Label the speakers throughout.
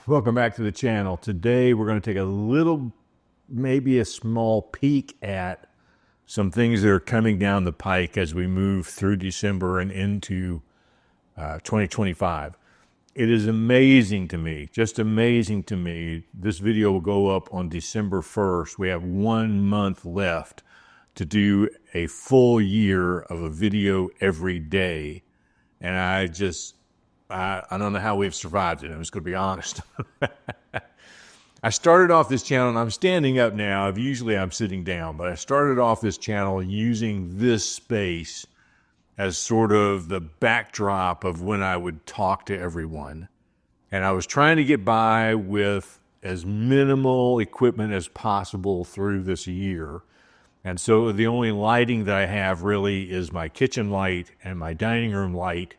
Speaker 1: Welcome back to the channel. Today we're going to take a little, maybe a small peek at some things that are coming down the pike as we move through December and into 2025. It is amazing to me, just amazing to me. This video will go up on December 1st. We have 1 month left to do a full year of a video every day. And I don't know how we've survived it. I'm just going to be honest. I started off this channel, and I'm standing up now. Usually I'm sitting down, but I started off this channel using this space as sort of the backdrop of when I would talk to everyone. And I was trying to get by with as minimal equipment as possible through this year. And so the only lighting that I have really is my kitchen light and my dining room light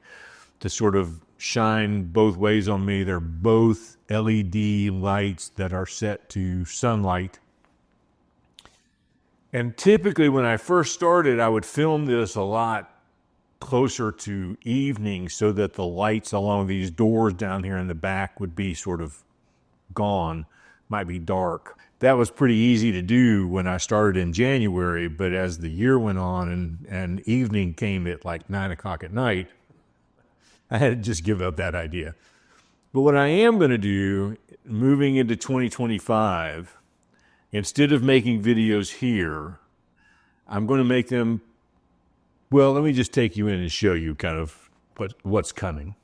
Speaker 1: to sort of shine both ways on me. They're both LED lights that are set to sunlight. And typically when I first started, I would film this a lot closer to evening so that the lights along these doors down here in the back would be sort of gone, might be dark. That was pretty easy to do when I started in January, but as the year went on and evening came at like 9 o'clock at night, I had to just give up that idea. But what I am going to do, moving into 2025, instead of making videos here, I'm going to make them, well, let me just take you in and show you kind of what's coming.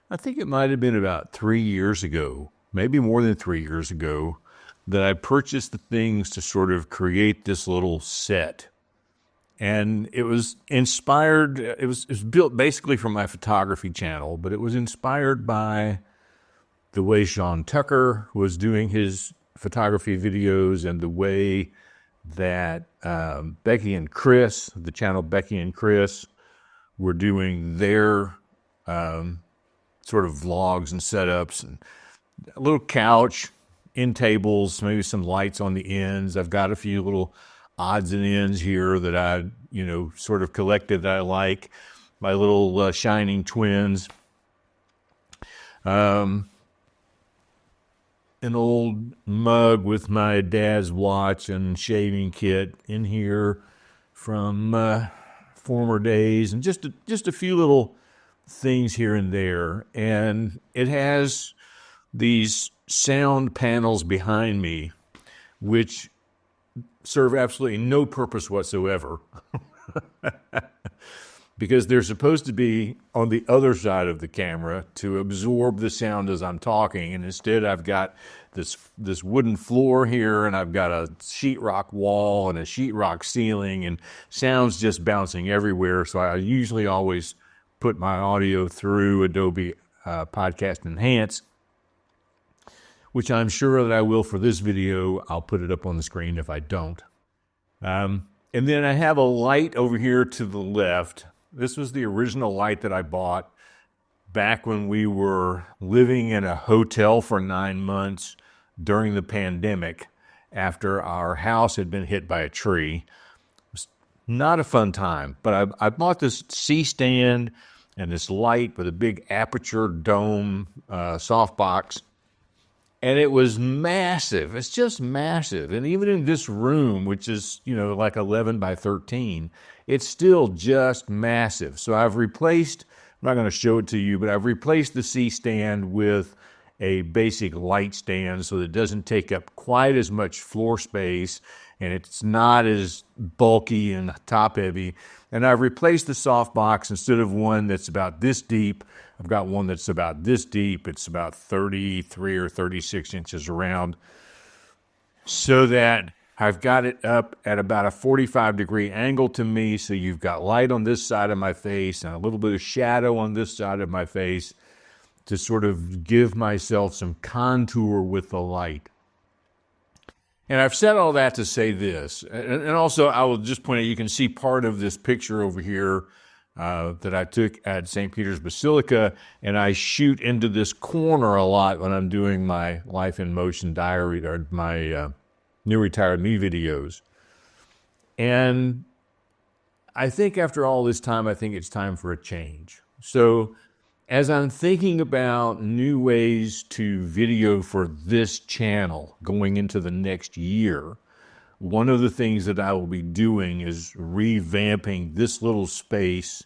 Speaker 1: I think it might have been about 3 years ago, maybe more than 3 years ago, that I purchased the things to sort of create this little set. And it was inspired, it was built basically from my photography channel, but it was inspired by the way Sean Tucker was doing his photography videos and the way that Becky and Chris, the channel Becky and Chris, were doing their sort of vlogs and setups, and a little couch, end tables, maybe some lights on the ends. I've got a few little odds and ends here that I, sort of collected that I like. My little shining twins. An old mug with my dad's watch and shaving kit in here from former days, and just a few little things here and there. And it has these sound panels behind me, which serve absolutely no purpose whatsoever. Because they're supposed to be on the other side of the camera to absorb the sound as I'm talking, and instead I've got this wooden floor here, and I've got a sheetrock wall and a sheetrock ceiling, and sound's just bouncing everywhere. So I usually always put my audio through Adobe Podcast Enhance, which I'm sure that I will for this video. I'll put it up on the screen if I don't. And then I have a light over here to the left. This was the original light that I bought back when we were living in a hotel for 9 months during the pandemic after our house had been hit by a tree. It was not a fun time, but I bought this C-stand and this light with a big aperture dome softbox. And it was massive. It's just massive. And even in this room, which is, like 11 by 13, it's still just massive. So I've replaced, I'm not going to show it to you, but I've replaced the C-stand with a basic light stand so that it doesn't take up quite as much floor space and it's not as bulky and top heavy. And I've replaced the softbox. Instead of one that's about this deep, I've got one that's about this deep. It's about 33 or 36 inches around, so that I've got it up at about a 45-degree angle to me. So you've got light on this side of my face and a little bit of shadow on this side of my face to sort of give myself some contour with the light. And I've said all that to say this. And also I will just point out, you can see part of this picture over here that I took at St. Peter's Basilica, and I shoot into this corner a lot when I'm doing my Life in Motion diary or my New Retired Me videos. And I think after all this time, I think it's time for a change. So As I'm thinking about new ways to video for this channel going into the next year, one of the things that I will be doing is revamping this little space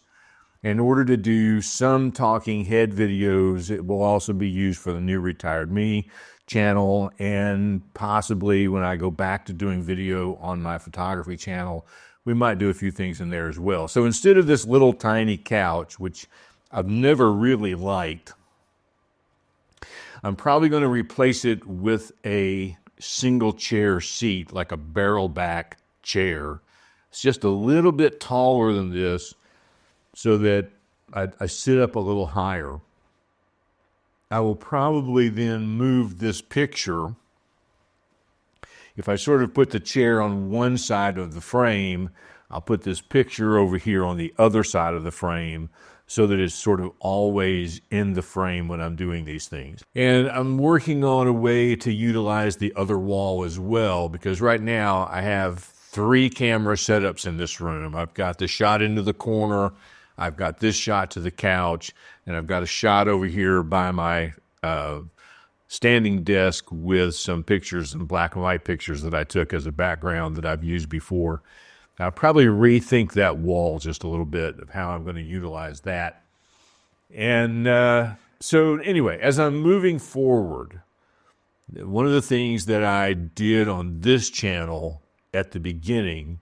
Speaker 1: in order to do some talking head videos. It will also be used for the New Retired Me channel, and possibly when I go back to doing video on my photography channel, we might do a few things in there as well. So instead of this little tiny couch, which I've never really liked, I'm probably going to replace it with a single chair seat, like a barrel back chair. It's just a little bit taller than this, so that I sit up a little higher. I will probably then move this picture. If I sort of put the chair on one side of the frame, I'll put this picture over here on the other side of the frame, so that it's sort of always in the frame when I'm doing these things. And I'm working on a way to utilize the other wall as well, because right now I have 3 camera setups in this room. I've got the shot into the corner, I've got this shot to the couch, and I've got a shot over here by my standing desk with some pictures and black and white pictures that I took as a background that I've used before. I'll probably rethink that wall just a little bit of how I'm going to utilize that. And so anyway, as I'm moving forward, one of the things that I did on this channel at the beginning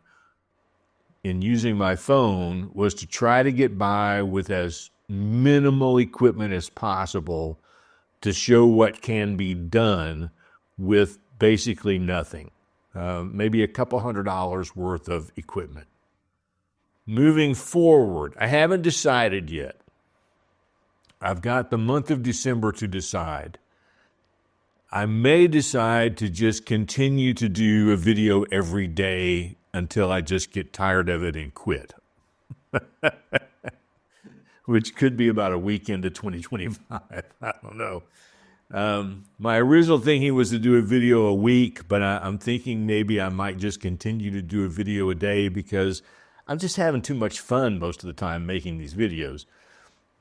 Speaker 1: in using my phone was to try to get by with as minimal equipment as possible to show what can be done with basically nothing. Maybe a couple $100 worth of equipment. Moving forward, I haven't decided yet. I've got the month of December to decide. I may decide to just continue to do a video every day until I just get tired of it and quit. Which could be about a week into 2025. I don't know. My original thinking was to do a video a week, but I'm thinking maybe I might just continue to do a video a day, because I'm just having too much fun most of the time making these videos.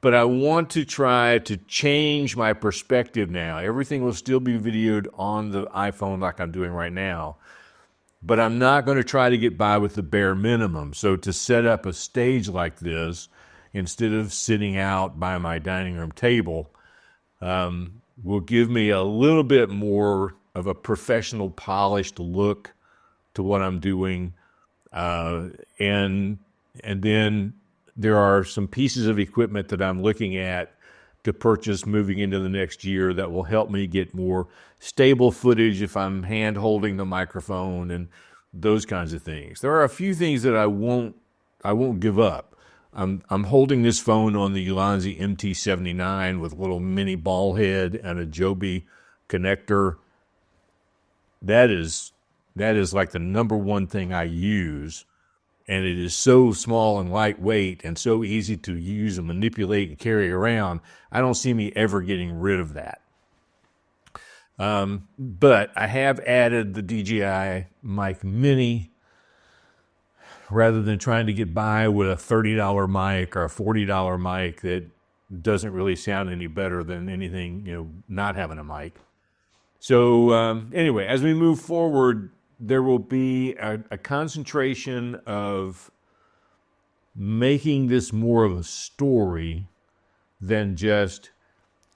Speaker 1: But I want to try to change my perspective now. Everything will still be videoed on the iPhone like I'm doing right now, but I'm not going to try to get by with the bare minimum. So to set up a stage like this, instead of sitting out by my dining room table, will give me a little bit more of a professional, polished look to what I'm doing. And then there are some pieces of equipment that I'm looking at to purchase moving into the next year that will help me get more stable footage if I'm hand holding the microphone and those kinds of things. There are a few things that I won't give up. I'm holding this phone on the Ulanzi MT79 with a little mini ball head and a Joby connector. That is like the number one thing I use, and it is so small and lightweight and so easy to use and manipulate and carry around. I don't see me ever getting rid of that. But I have added the DJI Mic Mini, rather than trying to get by with a $30 mic or a $40 mic that doesn't really sound any better than anything, not having a mic. So anyway, as we move forward, there will be a concentration of making this more of a story than just,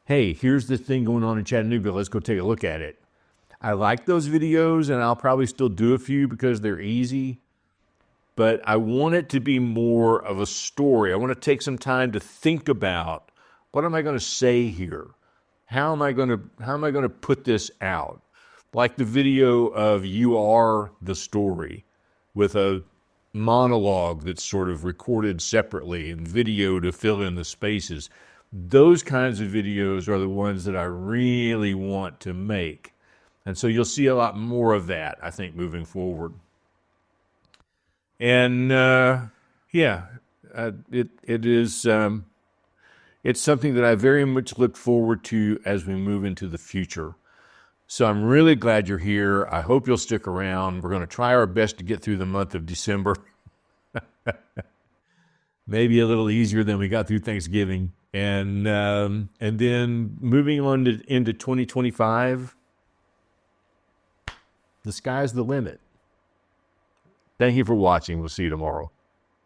Speaker 1: hey, here's the thing going on in Chattanooga, let's go take a look at it. I like those videos, and I'll probably still do a few because they're easy, but I want it to be more of a story. I want to take some time to think about, what am I going to say here? How am I going to put this out? Like the video of You Are the Story, with a monologue that's sort of recorded separately and video to fill in the spaces. Those kinds of videos are the ones that I really want to make. And so you'll see a lot more of that, I think, moving forward. And it is it's something that I very much look forward to as we move into the future. So I'm really glad you're here. I hope you'll stick around. We're going to try our best to get through the month of December. Maybe a little easier than we got through Thanksgiving. And then moving on into 2025, the sky's the limit. Thank you for watching. We'll see you tomorrow.